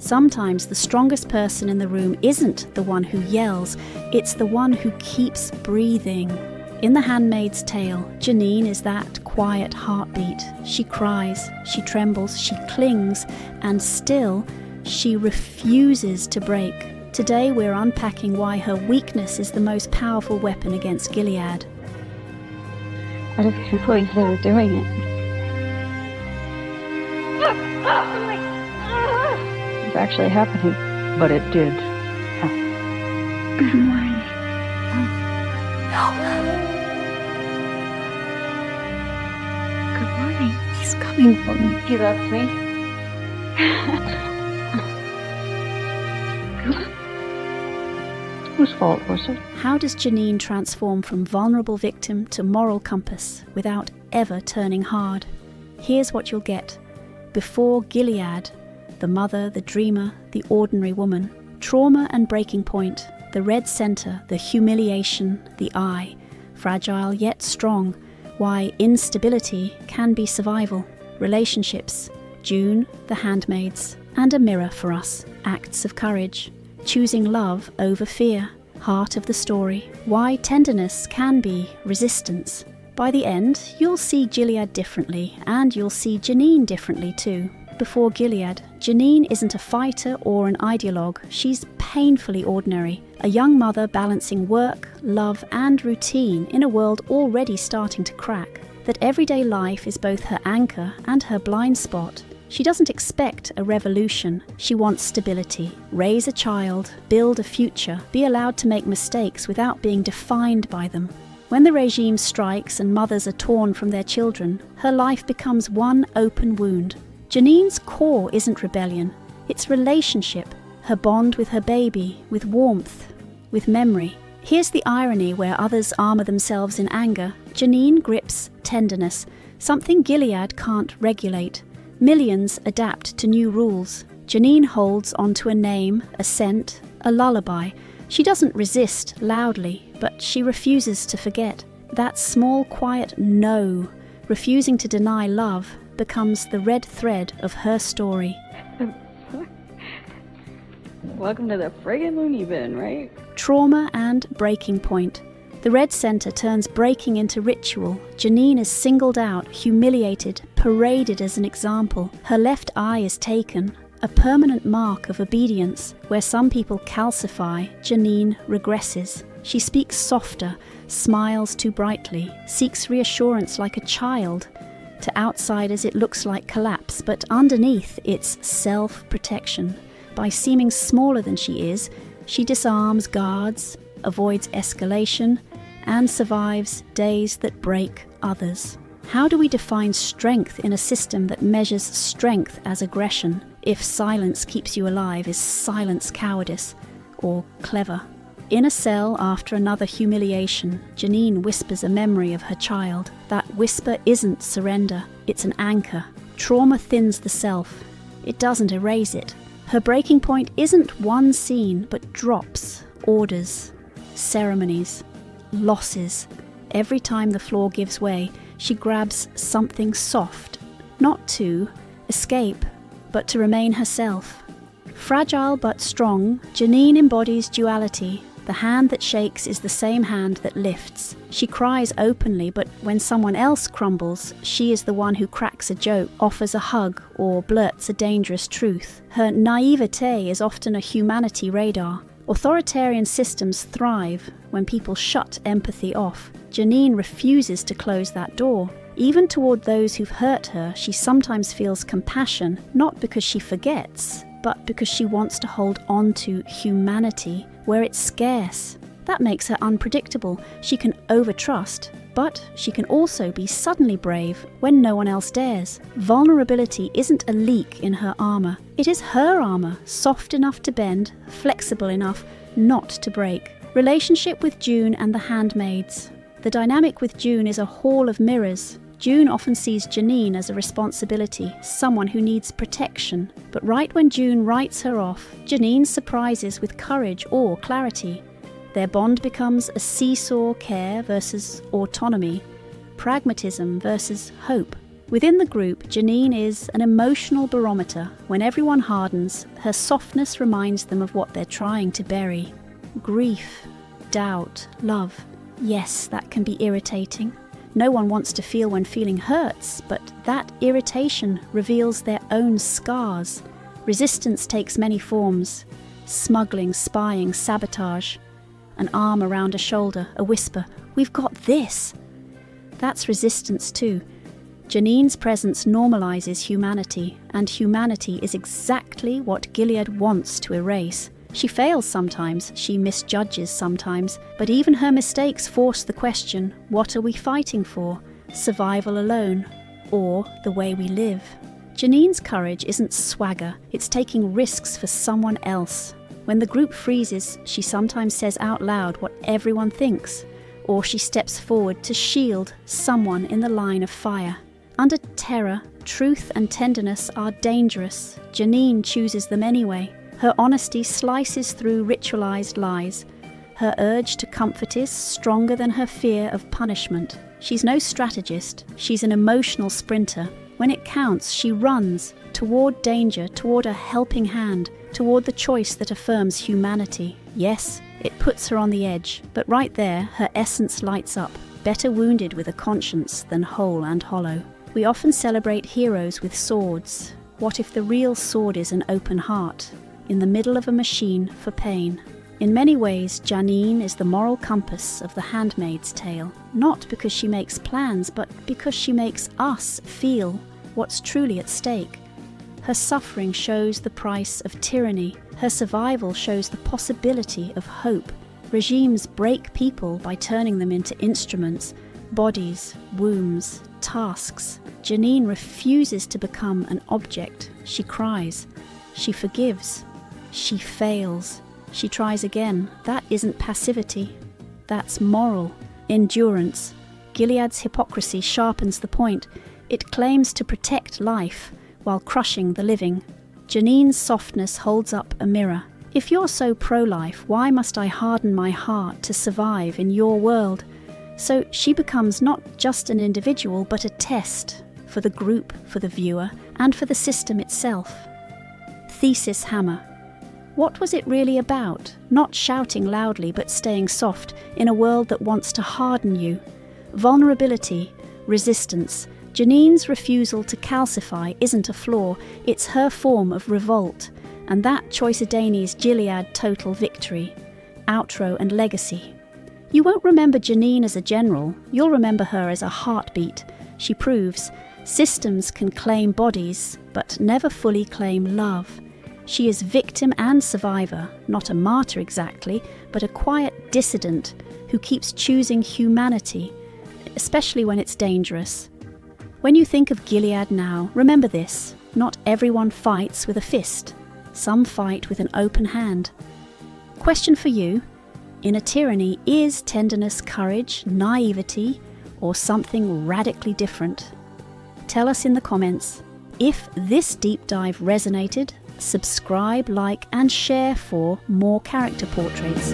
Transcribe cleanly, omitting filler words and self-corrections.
Sometimes the strongest person in the room isn't the one who yells, it's the one who keeps breathing. In The Handmaid's Tale, Janine is that quiet heartbeat. She cries, she trembles, she clings, and still, she refuses to break. Today we're unpacking why her weakness is the most powerful weapon against Gilead. I don't even believe they were doing it. It's actually happening. But it did happen. Good morning. Good morning. He's coming for me. He left me. Whose fault was it? How does Janine transform from vulnerable victim to moral compass without ever turning hard? Here's what you'll get. Before Gilead, the mother, the dreamer, the ordinary woman, trauma and breaking point, the red center, the humiliation, the I, fragile yet strong, why instability can be survival, relationships, June, the handmaids, and a mirror for us, acts of courage, choosing love over fear, heart of the story, why tenderness can be resistance. By the end, you'll see Gilead differently, and you'll see Janine differently too. Before Gilead, Janine isn't a fighter or an ideologue, she's painfully ordinary, a young mother balancing work, love and routine in a world already starting to crack. That everyday life is both her anchor and her blind spot. She doesn't expect a revolution, she wants stability. Raise a child, build a future, be allowed to make mistakes without being defined by them. When the regime strikes and mothers are torn from their children, her life becomes one open wound. Janine's core isn't rebellion, it's relationship, her bond with her baby, with warmth, with memory. Here's the irony where others armour themselves in anger. Janine grips tenderness, something Gilead can't regulate. Millions adapt to new rules. Janine holds onto a name, a scent, a lullaby. She doesn't resist loudly, but she refuses to forget. That small, quiet no, refusing to deny love, becomes the red thread of her story. Welcome to the friggin' loony bin, right? Trauma and breaking point. The red center turns breaking into ritual. Janine is singled out, humiliated, paraded as an example. Her left eye is taken, a permanent mark of obedience. Where some people calcify, Janine regresses. She speaks softer, smiles too brightly, seeks reassurance like a child. To outsiders it looks like collapse, but underneath it's self-protection. By seeming smaller than she is, she disarms guards, avoids escalation, and survives days that break others. How do we define strength in a system that measures strength as aggression? If silence keeps you alive, is silence cowardice or clever? In a cell after another humiliation, Janine whispers a memory of her child. That whisper isn't surrender, it's an anchor. Trauma thins the self. It doesn't erase it. Her breaking point isn't one scene, but drops, orders, ceremonies, losses. Every time the floor gives way, she grabs something soft, not to escape, but to remain herself. Fragile but strong, Janine embodies duality. The hand that shakes is the same hand that lifts. She cries openly, but when someone else crumbles, she is the one who cracks a joke, offers a hug, or blurts a dangerous truth. Her naivete is often a humanity radar. Authoritarian systems thrive when people shut empathy off. Janine refuses to close that door. Even toward those who've hurt her, she sometimes feels compassion, not because she forgets, but because she wants to hold on to humanity where it's scarce. That makes her unpredictable. She can overtrust, but she can also be suddenly brave when no one else dares. Vulnerability isn't a leak in her armor. It is her armor, soft enough to bend, flexible enough not to break. Relationship with June and the handmaids. The dynamic with June is a hall of mirrors. June often sees Janine as a responsibility, someone who needs protection. But right when June writes her off, Janine surprises with courage or clarity. Their bond becomes a seesaw, care versus autonomy, pragmatism versus hope. Within the group, Janine is an emotional barometer. When everyone hardens, her softness reminds them of what they're trying to bury. Grief, doubt, love. Yes, that can be irritating. No one wants to feel when feeling hurts, but that irritation reveals their own scars. Resistance takes many forms. Smuggling, spying, sabotage. An arm around a shoulder, a whisper, "We've got this." That's resistance too. Janine's presence normalizes humanity, and humanity is exactly what Gilead wants to erase. She fails sometimes, she misjudges sometimes, but even her mistakes force the question, what are we fighting for? Survival alone, or the way we live? Janine's courage isn't swagger, it's taking risks for someone else. When the group freezes, she sometimes says out loud what everyone thinks, or she steps forward to shield someone in the line of fire. Under terror, truth and tenderness are dangerous. Janine chooses them anyway. Her honesty slices through ritualized lies. Her urge to comfort is stronger than her fear of punishment. She's no strategist, she's an emotional sprinter. When it counts, she runs toward danger, toward a helping hand, toward the choice that affirms humanity. Yes, it puts her on the edge, but right there, her essence lights up, better wounded with a conscience than whole and hollow. We often celebrate heroes with swords. What if the real sword is an open heart, in the middle of a machine for pain? In many ways, Janine is the moral compass of the Handmaid's Tale, not because she makes plans, but because she makes us feel what's truly at stake. Her suffering shows the price of tyranny. Her survival shows the possibility of hope. Regimes break people by turning them into instruments, bodies, wombs, tasks. Janine refuses to become an object. She cries. She forgives. She fails. She tries again. That isn't passivity. That's moral endurance. Gilead's hypocrisy sharpens the point. It claims to protect life while crushing the living. Janine's softness holds up a mirror. If you're so pro-life, why must I harden my heart to survive in your world? So she becomes not just an individual, but a test for the group, for the viewer, and for the system itself. Thesis hammer. What was it really about? Not shouting loudly, but staying soft in a world that wants to harden you. Vulnerability, resistance. Janine's refusal to calcify isn't a flaw, it's her form of revolt. And that Choice-Adani's Gilead total victory. Outro and legacy. You won't remember Janine as a general, you'll remember her as a heartbeat. She proves systems can claim bodies, but never fully claim love. She is victim and survivor, not a martyr exactly, but a quiet dissident who keeps choosing humanity, especially when it's dangerous. When you think of Gilead now, remember this: not everyone fights with a fist. Some fight with an open hand. Question for you: in a tyranny, is tenderness courage, naivety, or something radically different? Tell us in the comments. If this deep dive resonated, subscribe, like, and share for more character portraits.